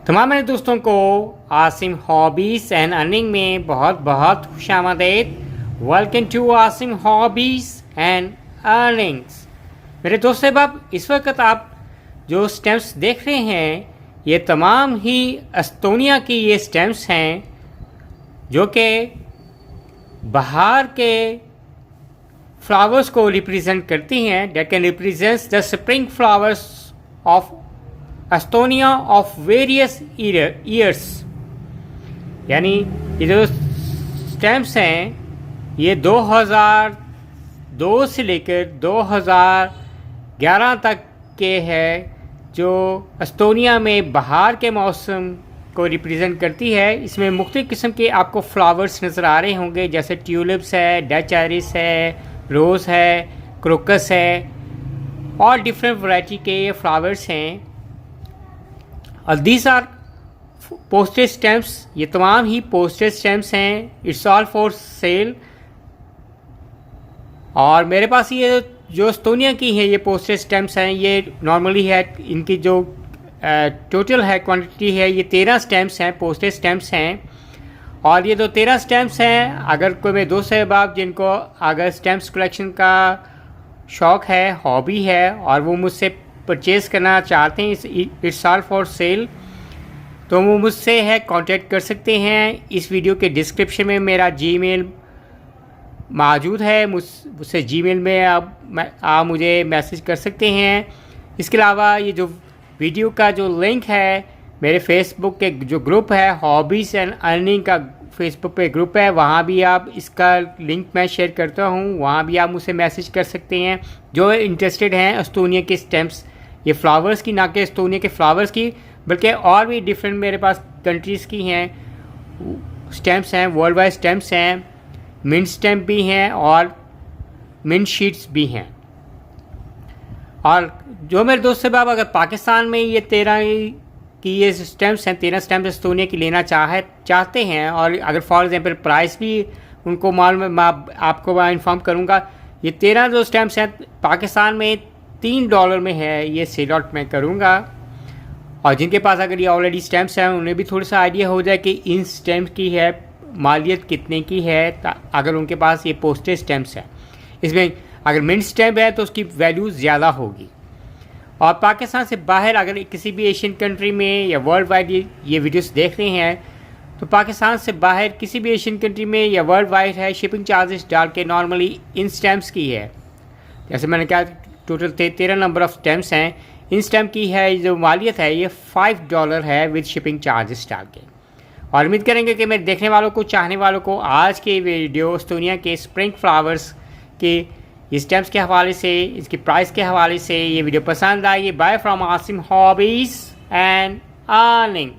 तमाम मेरे दोस्तों को आसिम हॉबीज़ एंड अर्निंग में बहुत बहुत खुशामदीद। Welcome to Asim hobbies and earnings. मेरे दोस्त साहब, इस वक्त आप जो स्टैम्प्स देख रहे हैं ये तमाम ही एस्टोनिया की ये स्टैम्प्स हैं जो कि बाहर के फ्लावर्स को रिप्रेजेंट करती हैं। Date can represents the spring flowers of Estonia of various years. यानी ये जो स्टैम्प्स हैं ये 2002 से लेकर 2011 तक के हैं जो एस्टोनिया में बाहर के मौसम को रिप्रेजेंट करती है। इसमें मुख्तलिफ़ किस्म के आपको फ्लावर्स नज़र आ रहे होंगे, जैसे ट्यूलिप्स है, डच आइरिस है, रोज़ है, क्रोकस है और डिफरेंट वैरायटी के ये फ्लावर्स हैं। और दीज आर पोस्टेज स्टैम्प्स, ये तमाम ही पोस्टेज स्टैम्प्स हैं। It's all for sale. और मेरे पास ये जो एस्टोनिया की है ये पोस्टेज स्टैम्प्स हैं, ये नॉर्मली है इनकी जो टोटल है क्वांटिटी है ये 13 स्टैम्प्स हैं, पोस्टेज स्टैम्प्स हैं। और ये जो 13 स्टैम्प्स हैं, अगर कोई मेरे दोस्त साहब जिनको अगर स्टैम्प्स कलेक्शन का शौक़ है, हॉबी है और वो मुझसे परचेज़ करना चाहते हैं इट्स ऑल फॉर सेल, तो वो मुझसे है कांटेक्ट कर सकते हैं। इस वीडियो के डिस्क्रिप्शन में मेरा जीमेल मौजूद है, मुझसे जीमेल में आप मुझे मैसेज कर सकते हैं। इसके अलावा ये जो वीडियो का जो लिंक है मेरे फेसबुक के जो ग्रुप है हॉबीज़ एंड अर्निंग का फेसबुक पे ग्रुप है, वहाँ भी आप इसका लिंक मैं शेयर करता हूँ, वहाँ भी आप मुझसे मैसेज कर सकते हैं। जो इंटरेस्टेड हैं एस्टोनिया के स्टैम्प्स, ये फ्लावर्स की, ना कि एस्टोनिया के फ्लावर्स की बल्कि और भी डिफरेंट मेरे पास कंट्रीज़ की हैं स्टैम्प्स हैं, वर्ल्ड वाइड स्टैम्प्स हैं, मिंट स्टैम्प भी हैं और मिंट शीट्स भी हैं। और जो मेरे दोस्त साहब अगर पाकिस्तान में ये 13 की ये स्टैम्प्स हैं, 13 स्टैम्प्स एस्टोनिया की लेना चाहते हैं और अगर फॉर एग्जांपल प्राइस भी उनको मालूम है, मैं आपको इन्फॉर्म करूँगा। ये 13 जो स्टैम्प्स हैं पाकिस्तान में $3 में है, ये सेल आउट मैं करूँगा। और जिनके पास अगर ये ऑलरेडी स्टैम्प्स हैं उन्हें भी थोड़ा सा आइडिया हो जाए कि इन स्टैम्प की है मालियत कितने की है, अगर उनके पास ये पोस्टेज स्टैम्प्स हैं। इसमें अगर मिंट स्टैम्प है तो उसकी वैल्यू ज़्यादा होगी। और पाकिस्तान से बाहर अगर किसी भी एशियन कंट्री में या वर्ल्ड वाइड ये वीडियोस देख रहे हैं तो पाकिस्तान से बाहर किसी भी एशियन कंट्री में या वर्ल्ड वाइड है शिपिंग चार्जेस डाल के नॉर्मली इन स्टैम्प्स की है, जैसे मैंने कहा टोटल 13 नंबर ऑफ़ स्टैम्प्स हैं। इन स्टैम्प की है जो मालियत है ये $5 है विद शिपिंग चार्जेस डाल के। और उम्मीद करेंगे कि मेरे देखने वालों को, चाहने वालों को आज के वीडियो एस्टोनिया के स्प्रिंग फ्लावर्स के स्टैम्प्स के हवाले से, इसकी प्राइस के हवाले से ये वीडियो पसंद आई। Bye from Asim hobbies and earning.